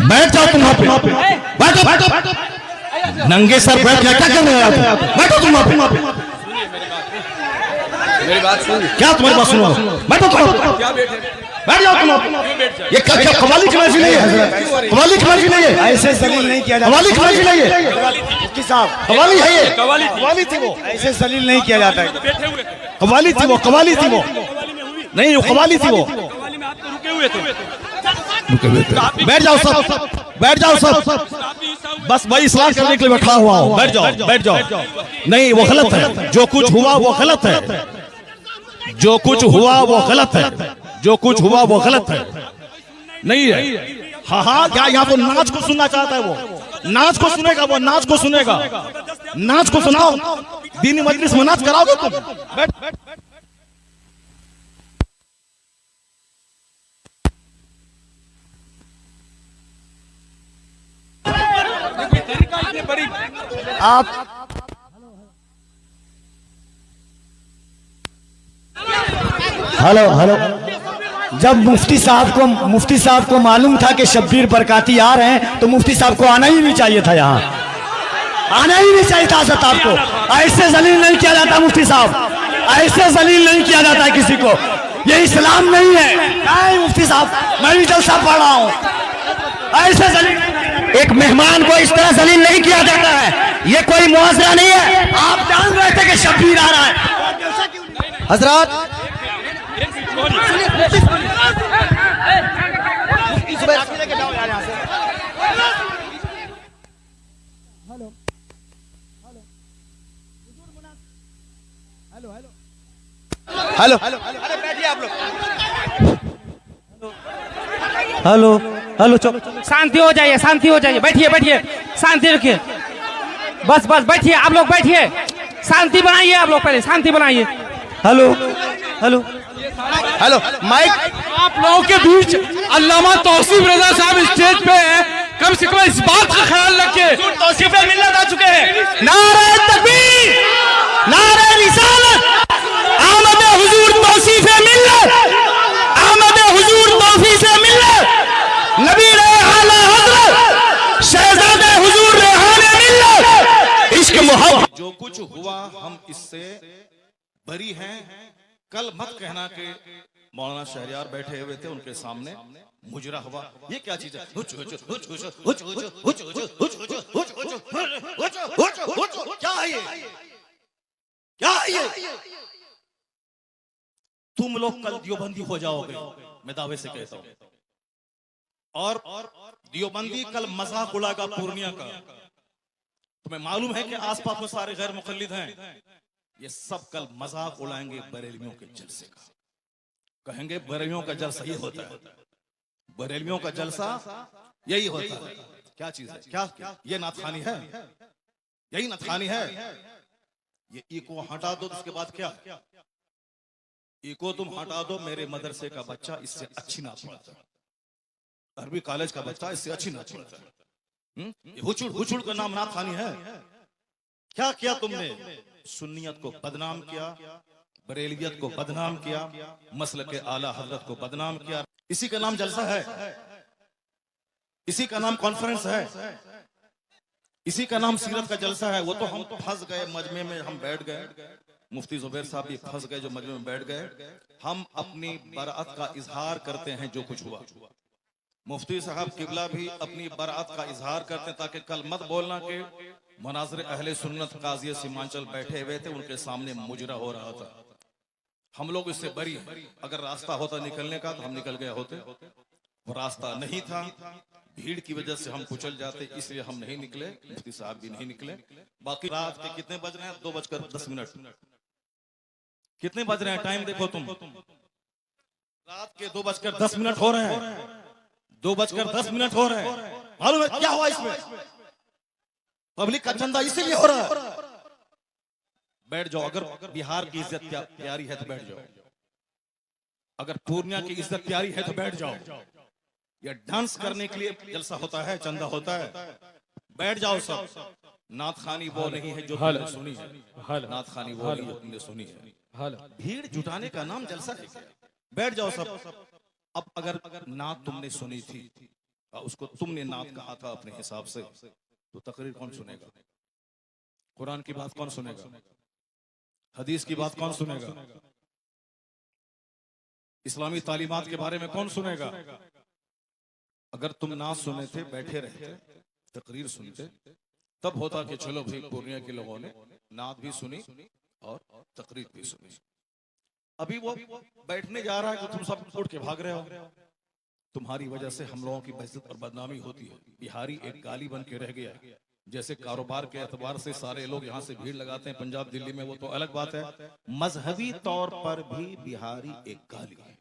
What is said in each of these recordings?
बैठ जाओ तुम वहां पे, बैठो बैठो, नंगे सर बैठ क्या कर रहे हो? बैठो तुम वहां पे, मेरी बात सुन। क्या तुम्हारी बात सुनो? बैठो तुम, क्या बैठे? बैठ जाओ तुम। ये क्या कवाली की महफिल है? कवाली की महफिल है? ऐसे जलील नहीं किया जाता। कवाली की महफिल है? मुफ्ती साहब कवाली है ये? कवाली थी वो, ऐसे जलील नहीं किया जाता है। बैठे हुए थे, कवाली थी वो, कवाली थी वो, नहीं वो कवाली थी वो। कवाली में आप तो रुके हुए थे। बैठ जाओ सब, बैठ जाओ सब, बस भाई इस्लाह करने के लिए बैठा हुआ हूँ। बैठ जाओ, बैठ जाओ। नहीं वो गलत है, जो कुछ हुआ वो गलत है, जो कुछ हुआ वो गलत है, जो कुछ हुआ वो गलत है, नहीं है। हाँ हाँ, क्या यहाँ को नाच को सुनना चाहता है वो? नाच को सुनेगा वो, नाच को सुनेगा, नाच को सुनाओ। दीनी मजलिस में नाच कराओगे तुम? बैठ बैठ। आप हेलो हेलो, जब मुफ्ती साहब को मालूम था कि शब्बीर बरकाती आ रहे हैं तो मुफ्ती साहब को आना ही नहीं चाहिए था, यहाँ आना ही नहीं चाहिए था। हज़रत आपको ऐसे जलील नहीं किया जाता मुफ्ती साहब, ऐसे जलील नहीं किया जाता किसी को, ये इस्लाम नहीं है। नहीं मुफ्ती साहब, मैं भी जलसा पढ़ रहा हूँ, ऐसे जलील एक मेहमान को इस तरह जलील नहीं किया जाता है, ये कोई मुआवजा नहीं है। आप जान रहे थे कि शब्बीर आ रहा है। हजरत हेलो हेलो, अरे बैठिए आप लोग। हेलो हेलो, चुप, शांति हो जाइए, शांति हो जाइए, बैठिए बैठिए, शांति रखिए, बस बस बैठिए, आप लोग बैठिए, शांति बनाइए, आप लोग पहले शांति बनाइए। हेलो हेलो हेलो, माइक आप लोगों के बीच अल्लामा तौसीफ रजा साहब स्टेज पे है, कम से कम इस बात का ख्याल रखिए। तौसीफ मिल्लत आ चुके हैं। नारे तकबीर, नारे रिसालत, आमद हुजूर तौसीफ मिल्लत, आमद हुजूर तौसीफ मिल्लत, नबी रहे आला हज़रत शहजादे हुजूर रेहाने मिल्लत, इश्क मोहब्बत। जो कुछ हुआ हम इससे बरी हैं। कल मत कहना कि मौलाना शहरियार बैठे हुए थे उनके सामने मुजरा हुआ। ये क्या चीज है? क्या है ये? क्या है ये? तुम लोग कल दियोबंदी हो जाओगे, मैं दावे से कहता हूं। और दियोबंदी कल मजाक उड़ाएगा पूर्णिया का। तुम्हें मालूम है कि आसपास में सारे गैर मुकल्लिद हैं, ये सब कल मजाक उड़ाएंगे बरेलवियों के जलसे का। कहेंगे बरेलवियों का जलसा ये होता है, बरेलवियों का जलसा यही होता है। क्या चीज है? क्या ये नाथखानी है? यही नाथखानी है। ये इको हटा दो, उसके बाद क्या? इको तुम हटा दो, मेरे मदरसे का बच्चा इससे अच्छी नाच पढ़ता है, अरबी कॉलेज का बच्चा इससे अच्छी नाच पढ़ता है। हुचुड़ हुचुड़ का नाम नाथखानी है। क्या किया तुमने? सुन्नियत को बदनाम किया, बरेलियत को बदनाम किया, मसलक के आला हजरत को बदनाम किया। इसी का नाम जलसा है, इसी का नाम कॉन्फ्रेंस है, इसी का नाम सीरत का जलसा है। वो तो हम फंस गए मजमे में, हम बैठ गए, मुफ्ती जुबैर साहब भी फंस गए जो मजमे में बैठ गए। हम अपनी बरात का इजहार करते हैं जो कुछ हुआ। मुफ्ती साहब किबला भी अपनी बरात का इजहार करते हैं, ताकि कल मत बोलना कि मुनाज़िर अहले सुन्नत काज़ी सीमांचल बैठे हुए थे, उनके सामने मुजरा हो रहा था। हम लोग इससे बरी हैं। अगर रास्ता होता निकलने का तो हम निकल गए होते, वो रास्ता नहीं था, भीड़ की वजह से हम कुचल जाते, इसलिए हम नहीं निकले, मुफ्ती साहब भी नहीं निकले। बाकी रात के कितने बज रहे हैं? 2:10। कितने बज रहे हैं? टाइम देखो तुम, रात के 2:10 हो रहे हैं, 2:10 हो रहे हैं। मालूम है क्या हुआ इसमें? पब्लिक का चंदा इसीलिए हो रहा है। बैठ जाओ, अगर बिहार की इज्जत प्यारी है तो बैठ जाओ, अगर पूर्णिया की इज्जत प्यारी है तो बैठ जाओ। ये डांस करने के लिए जलसा होता है, चंदा होता है। बैठ जाओ सब। नाथखानी वो नहीं है जो तुमने सुनी है, नाथखानी वो नहीं जो तुमने सुनी है। भीड़ जुटाने का नाम जलसा है। बैठ जाओ सब। अब अगर नात तुमने सुनी थी, उसको तुमने नात कहा था अपने हिसाब से, तो तकरीर कौन सुनेगा? कुरान की बात कौन सुनेगा? हदीस की बात कौन सुनेगा? इस्लामी तालीमात के बारे में कौन सुनेगा? अगर तुम नात सुने थे, बैठे रहते, तकरीर सुनते, तब होता कि चलो भाई पूर्णिया के लोगों ने नात भी सुनी और तकरीर भी सुनी। अभी वो बैठने जा रहा है कि तुम सब उठ के भाग रहे हो। तुम्हारी वजह से हम लोगों की बेइज्जत और बदनामी होती है। बिहारी एक गाली बन के रह गया। जैसे कारोबार के एतबार से सारे लोग यहाँ से भीड़ लगाते हैं पंजाब दिल्ली में, वो तो अलग बात है। मजहबी तौर पर भी बिहारी एक गाली है।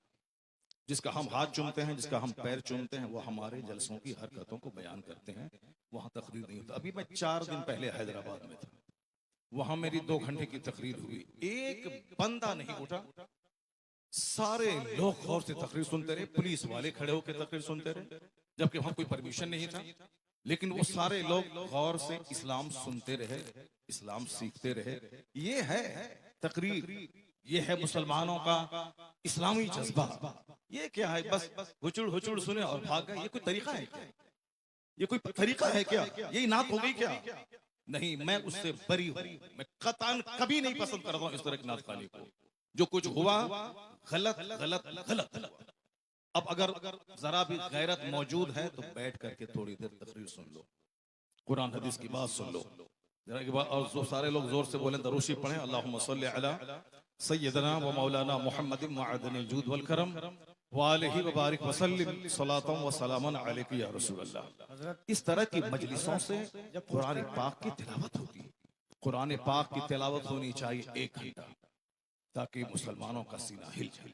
जिसका हम हाथ चूमते हैं, जिसका हम पैर चूमते हैं, वो हमारे जलसों की हरकतों को बयान करते हैं। वहां तकरीर नहीं होता। अभी मैं 4 दिन पहले हैदराबाद में था, वहां मेरी 2 घंटे की तकरीर हुई, एक बंदा नहीं उठा। सारे लोग गौर से तकरीर सुनते रहे, पुलिस वाले खड़े होकर तकरीर सुनते रहे, जबकि वहां कोई परमिशन नहीं था। लेकिन वो सारे लोग गौर से इस्लाम सुनते रहे, इस्लाम सीखते रहे। ये है तकरीर, ये है मुसलमानों का इस्लामी जज्बा। ये क्या है? बस हुचुड़ हुचुड़ सुने और भाग गए। ये कोई तरीका है क्या? ये कोई तरीका है क्या? यही नात हो गई क्या? नहीं, मैं उससे बरी हूं। मैं कतन कभी नहीं पसंद करता हूं इस तरह की नात खाने को। जो कुछ हुआ गलत गलत गलत हुआ। अब अगर जरा भी गैरत मौजूद है तो बैठ करके थोड़ी देर तकरीर सुन लो, कुरान हदीस की बात सुन लो जरा की बात। और जो सारे लोग जोर से बोलें, दरूशी पढ़ें, अल्लाहुम्मा सल्ली अला सय्यदना व मौलाना मुहम्मदिन मअदनिल जूद वल करम व आलिहि व बारिक व सल्लिम सलातन व सलामन अलैका या रसूल अल्लाह। इस तरह की मजलिसों से जब कुरान पाक की तिलावत होगी, कुरान पाक की तिलावत होनी चाहिए 1 घंटा, ताकि मुसलमानों का सीना हिल जाए,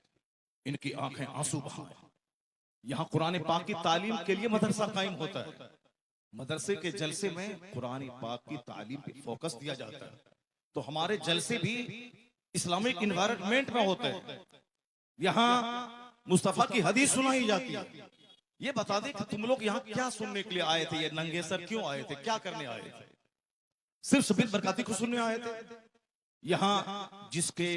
इनकी आंखें आंसू बहाएं। यहाँ कुरान पाक की तालीम के लिए मदरसा कायम होता है। मदरसे के जलसे में कुरान पाक की तालीम पे फोकस दिया जाता है। तो हमारे जलसे भी इस्लामिक इन्वायरमेंट में होते हैं। यहाँ मुस्तफा की हदीस सुनाई जाती है। ये बता दे कि तुम लोग यहाँ क्या सुनने के लिए आए थे? ये नंगे सर क्यों आए थे? क्या करने आए थे? सिर्फ शबीर बरकाती को सुनने आए थे? यहाँ जिसके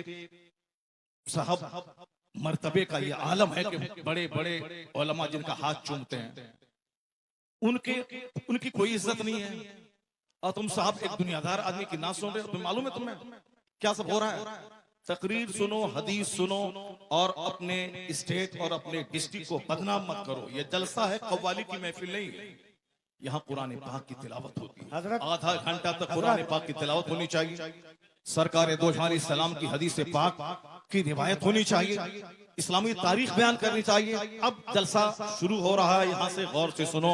साहब मर्तबे का ये आलम है कि बड़े बड़े उलमा जिनका हाथ चूमते हैं, उनकी कोई इज्जत नहीं है। और तुम साहब एक दुनियादार आदमी की ना सुन रहे हो। तुम्हें मालूम है तुम्हें क्या सब हो रहा है? तकरीर सुनो, हदीस सुनो और अपने स्टेट और अपने डिस्ट्रिक्ट को बदनाम मत करो। ये जलसा है, कव्वाली की महफिल नहीं है। यहाँ कुरान पाक की तिलावत होती है। आधा घंटा तक कुरान पाक की तिलावत होनी चाहिए। सरकार दो जहां सलाम की हदीस पाक की रिवायत होनी चाहिए। इस्लामी तारीख बयान करनी चाहिए। अब जलसा शुरू हो रहा है, यहाँ से गौर से सुनो।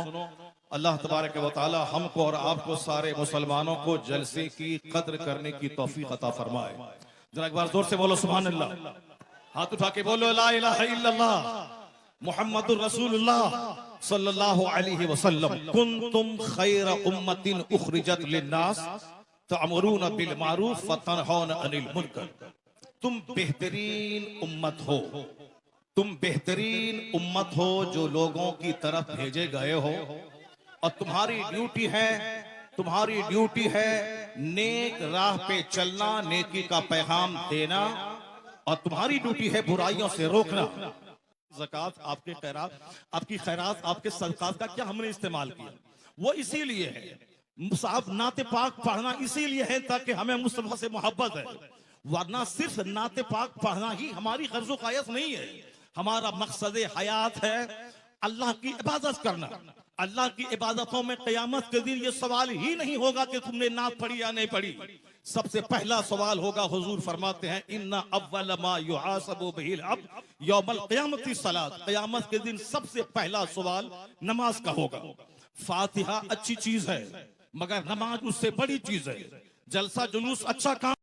अल्लाह तबारक व तआला हमको और आपको सारे मुसलमानों को जलसे की कद्र करने की तौफीक अता फरमाए। जरा एक बार जोर से बोलो सुभान अल्लाह। हाथ उठा के बोलो ला इलाहा इल्लल्लाह मुहम्मदुर रसूलुल्लाह सल्लल्लाहु अलैहि वसल्लम। कुंतुम खैरा उम्मतिन उखरिजत लिन्नास तअमुरून बिल मारूफ व तनहौन अनिल मुनकर। तुम बेहतरीन उम्मत हो, तुम बेहतरीन उम्मत हो जो लोगों की तरफ भेजे गए हो। और तुम्हारी ड्यूटी है नेक राह पे चलना, नेकी का पैगाम देना, और तुम्हारी ड्यूटी है बुराइयों से रोकना। ज़कात, आपके खैरात, आपकी खैरात, आपके सदकात का क्या हमने इस्तेमाल किया? वो इसीलिए है। साहब नाते पाक पढ़ना इसीलिए है ताकि हमें मुस्तफा से मोहब्बत है, वरना सिर्फ नाते पाक पढ़ना ही हमारी गर्ज़ो कायस नहीं है। हमारा मकसद हयात है अल्लाह की इबादत करना। अल्लाह की इबादतों में क़यामत के दिन ये सवाल ही नहीं होगा कि तुमने नात पढ़ी या नहीं पढ़ी। सबसे पहला सवाल होगा, हुजूर फरमाते हैं इन्ना अव्वल मा युहासबु बिहिल अब्द यौमल क़यामति सलात। क़यामत के दिन सबसे पहला सवाल नमाज का होगा। फातिहा अच्छी चीज है, मगर नमाज उससे बड़ी चीज है। जलसा जुलूस अच्छा काम